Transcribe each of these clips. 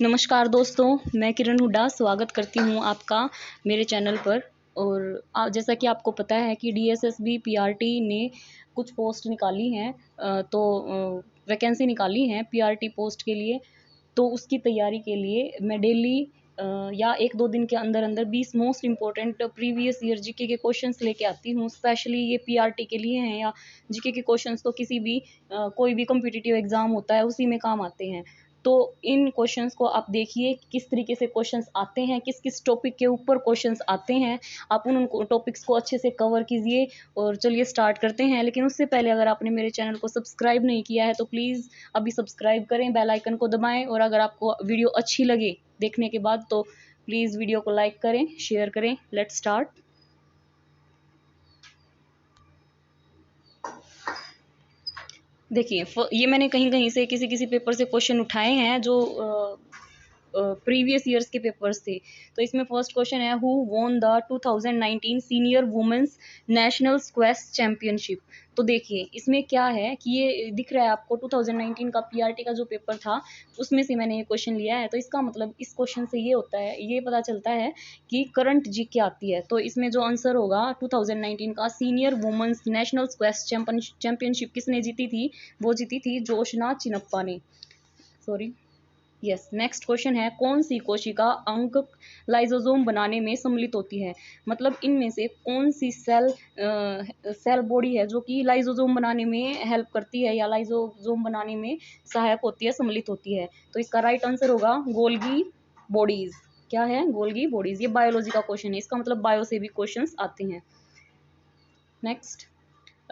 नमस्कार दोस्तों, मैं किरण हुड्डा स्वागत करती हूँ आपका मेरे चैनल पर। और जैसा कि आपको पता है कि डीएसएसबी पीआरटी ने कुछ पोस्ट निकाली हैं, वैकेंसी निकाली हैं पीआरटी पोस्ट के लिए। तो उसकी तैयारी के लिए मैं डेली या एक दो दिन के अंदर अंदर 20 most important previous year GK के क्वेश्चंस लेके आती हूँ। स्पेशली ये पीआरटी के लिए हैं, या जीके के क्वेश्चंस तो किसी भी कोई भी कॉम्पिटिटिव एग्जाम होता है उसी में काम आते हैं। तो इन क्वेश्चंस को आप देखिए किस तरीके से क्वेश्चंस आते हैं, किस किस टॉपिक के ऊपर क्वेश्चंस आते हैं। आप उन टॉपिक्स को अच्छे से कवर कीजिए। और चलिए स्टार्ट करते हैं। लेकिन उससे पहले अगर आपने मेरे चैनल को सब्सक्राइब नहीं किया है तो प्लीज़ अभी सब्सक्राइब करें, बेल आइकन को दबाएं। और अगर आपको वीडियो अच्छी लगे देखने के बाद तो प्लीज़ वीडियो को लाइक करें, शेयर करें। Let's start. देखिए, ये मैंने कहीं कहीं से किसी किसी पेपर से क्वेश्चन उठाए हैं जो प्रीवियस ईयर्स के पेपर्स थे। तो इसमें फर्स्ट क्वेश्चन है, who won the 2019 senior women's national squash championship. तो देखिए इसमें क्या है कि ये दिख रहा है आपको 2019 का पीआरटी का जो पेपर था उसमें से मैंने ये क्वेश्चन लिया है। तो इसका मतलब इस क्वेश्चन से ये होता है, ये पता चलता है कि करंट जी क्या आती है। तो इसमें जो आंसर होगा 2019 का senior women's national squash championship किसने जीती थी? वो जीती थी जोशना चिनप्पा ने। Sorry, yes. नेक्स्ट क्वेश्चन है, कौन सी कोशिका अंग लाइसोसोम बनाने में सम्मिलित होती है? मतलब इनमें से कौन सी सेल बॉडी है जो कि लाइसोसोम बनाने में हेल्प करती है या लाइसोसोम बनाने में सहायक होती है, सम्मिलित होती है? तो इसका राइट आंसर होगा गोल्गी बॉडीज। क्या है? Golgi bodies. ये बायोलॉजी का क्वेश्चन है, इसका मतलब बायो से भी क्वेश्चंस आते हैं। नेक्स्ट,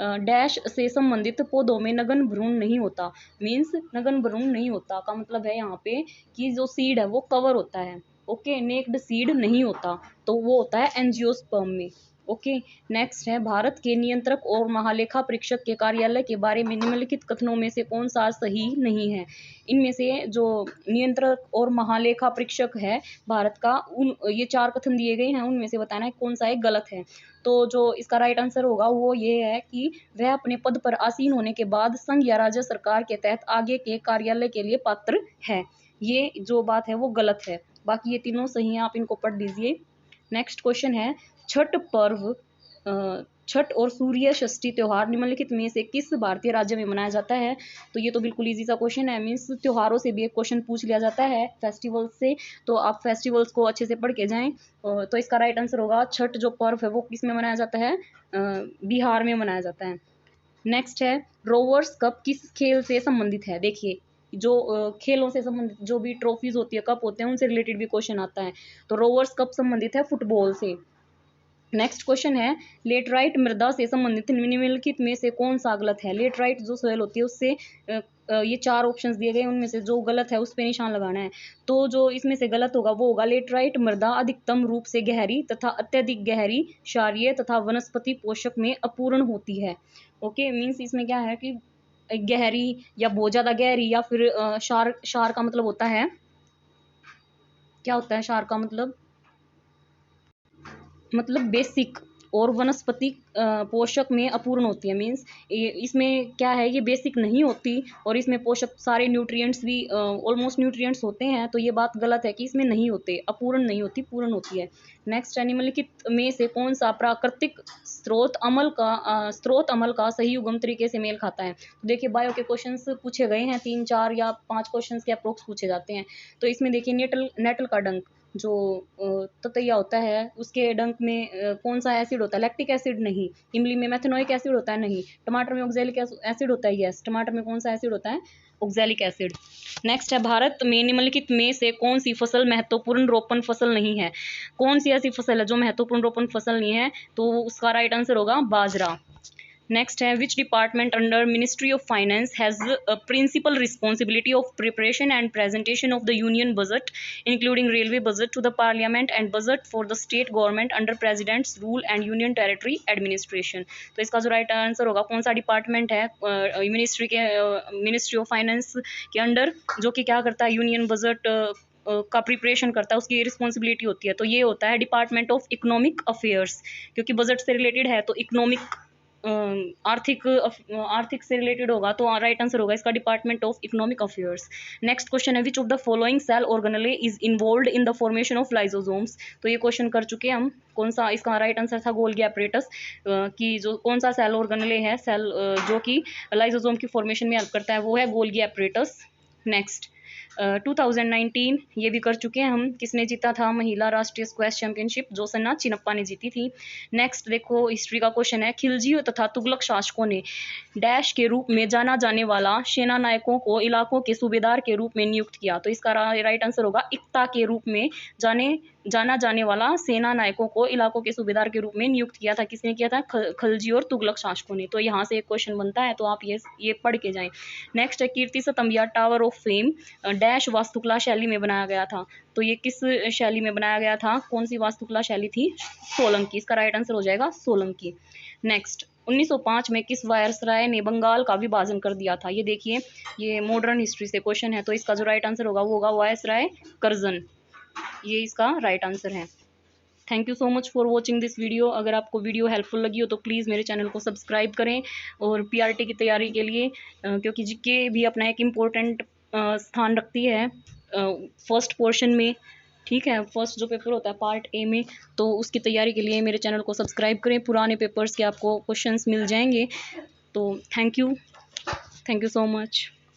डैश से संबंधित पौधों में नगन भ्रूण नहीं होता। मीन्स नगन भ्रूण नहीं होता का मतलब है यहाँ पे कि जो सीड है वो कवर होता है। ओके, नेक्ड सीड नहीं होता, तो वो होता है एंजियोस्पर्म में। ओके। नेक्स्ट है, भारत के नियंत्रक और महालेखा परीक्षक के कार्यालय के बारे में निम्नलिखित कथनों में से कौन सा सही नहीं है? इनमें से जो नियंत्रक और महालेखा परीक्षक है भारत का, उन ये चार कथन दिए गए हैं, उनमें से बताना है कौन सा एक गलत है। तो जो इसका राइट आंसर होगा वो ये है कि वह अपने पद पर आसीन होने के बाद संघ या राज्य सरकार के तहत आगे के कार्यालय के लिए पात्र है। ये जो बात है वो गलत है। बाकी ये तीनों सही हैं, आप इनको पढ़ लीजिए। नेक्स्ट क्वेश्चन है, छठ पर्व छठ और सूर्य षष्ठी त्योहार निम्नलिखित में से किस भारतीय राज्य में मनाया जाता है? तो ये तो बिल्कुल इजी सा क्वेश्चन है। मीन्स त्योहारों से भी एक क्वेश्चन पूछ लिया जाता है, फेस्टिवल्स से। तो आप फेस्टिवल्स को अच्छे से पढ़ के जाएं। तो इसका राइट आंसर होगा छठ जो पर्व है वो किस में मनाया जाता है? बिहार में मनाया जाता है। नेक्स्ट है, रोवर्स कप किस खेल से संबंधित है? देखिए जो खेलों से संबंधित जो भी ट्रॉफीज होती है, कप होते हैं, उनसे रिलेटेड भी क्वेश्चन आता है। तो रोवर्स कप संबंधित है फुटबॉल से। नेक्स्ट क्वेश्चन है, लेटराइट मृदा से संबंधित निम्नलिखित में से कौन सा गलत है? लेटराइट जो सोयल होती है उससे ये चार ऑप्शंस दिए गए, उनमें से जो गलत है उस पे निशान लगाना है। तो जो इसमें से गलत होगा वो होगा, लेटराइट मृदा अधिकतम रूप से गहरी तथा अत्यधिक गहरी क्षारीय तथा वनस्पति पोषक में अपूर्ण होती है। ओके, मीन्स इसमें क्या है कि गहरी या बहुत ज्यादा गहरी, या फिर क्षार का मतलब होता है, क्या होता है क्षार का मतलब बेसिक, और वनस्पति पोषक में अपूर्ण होती है। मीन्स इसमें क्या है, ये बेसिक नहीं होती और इसमें पोषक सारे न्यूट्रिएंट्स भी ऑलमोस्ट न्यूट्रिएंट्स होते हैं। तो ये बात गलत है कि इसमें नहीं होते, अपूर्ण नहीं होती, पूर्ण होती है। नेक्स्ट है, निम्नलिखित में से कौन सा प्राकृतिक स्रोत अमल का सही उगम तरीके से मेल खाता है? तो देखिए बायो के क्वेश्चंस पूछे गए हैं, 3 4 या 5 क्वेश्चंस के अप्रोक्स पूछे जाते हैं। तो इसमें देखिए नेटल का डंक जो ततैया होता है उसके डंक में कौन सा एसिड होता है? लैक्टिक एसिड नहीं। इमली में मेथनोइक एसिड होता है? नहीं। टमाटर में ऑक्सैलिक एसिड होता है? यस। टमाटर में कौन सा एसिड होता है? Oxalic acid. नेक्स्ट है, भारत में निम्नलिखित में से कौन सी फसल महत्वपूर्ण रोपण फसल नहीं है? कौन सी ऐसी फसल है जो महत्वपूर्ण रोपण फसल नहीं है? तो उसका राइट आंसर होगा बाजरा। नेक्स्ट है, which department under ministry of finance has principal responsibility of preparation and presentation of the union budget including railway budget to the parliament and budget for the state government under president's rule and union territory administration? तो इसका जो right answer होगा, कौन सा department है ministry of finance के under, जो कि क्या करता है, यूनियन बजट का प्रिपरेशन करता है, उसकी रिस्पॉन्सिबिलिटी होती है। तो ये होता है डिपार्टमेंट ऑफ इकोनॉमिक अफेयर्स, क्योंकि बजट से रिलेटेड है तो इकोनॉमिक आर्थिक से रिलेटेड होगा तो राइट आंसर होगा इसका department of economic affairs. Next question है, which of the following cell organelle is involved in the formation of lysosomes. तो ये क्वेश्चन कर चुके हैं हम। कौन सा इसका राइट आंसर था, गोल्गी एपरेटस की जो कौन सा सेल ऑर्गेनेले है, सेल जो कि लाइसोसोम की फॉर्मेशन में हेल्प करता है, वो है गोल्गी एपरेटस। नेक्स्ट 2019 ये भी कर चुके हैं हम। किसने जीता था महिला राष्ट्रीय स्क्वैश चैंपियनशिप, जोसना चिनप्पा ने जीती थी। नेक्स्ट देखो हिस्ट्री का क्वेश्चन है, खिलजी तथा तुगलक शासकों ने डैश के रूप में जाना जाने वाला सेना नायकों को इलाकों के सूबेदार के रूप में नियुक्त किया। तो इसका राइट आंसर होगा इक्ता के रूप में जाना जाने वाला सेना नायकों को इलाकों के सूबेदार के रूप में नियुक्त किया था। किसने किया था, खलजी और तुगलक शासकों ने। तो यहाँ से एक क्वेश्चन बनता है, तो आप ये पढ़ के जाएं। नेक्स्ट है, कीर्ति स्तंभ या टावर ऑफ फेम डैश वास्तुकला शैली में बनाया गया था। तो ये किस शैली में बनाया गया था, कौन सी वास्तुकला शैली थी, सोलंकी। इसका राइट आंसर हो जाएगा सोलंकी। नेक्स्ट 1905 में किस वायसराय ने बंगाल का विभाजन कर दिया था। ये देखिए, ये मॉडर्न हिस्ट्री से क्वेश्चन है, तो इसका जो राइट आंसर होगा वो होगा वायसराय करजन। ये इसका राइट आंसर है। Thank you so much for watching this video. अगर आपको वीडियो हेल्पफुल लगी हो तो प्लीज़ मेरे चैनल को सब्सक्राइब करें। और पीआरटी की तैयारी के लिए क्योंकि जीके भी अपना एक इम्पोर्टेंट स्थान रखती है फर्स्ट पोर्शन में, ठीक है, फर्स्ट जो पेपर होता है पार्ट ए में, तो उसकी तैयारी के लिए मेरे चैनल को सब्सक्राइब करें। पुराने पेपर्स के आपको क्वेश्चंस मिल जाएंगे। तो थैंक यू सो मच।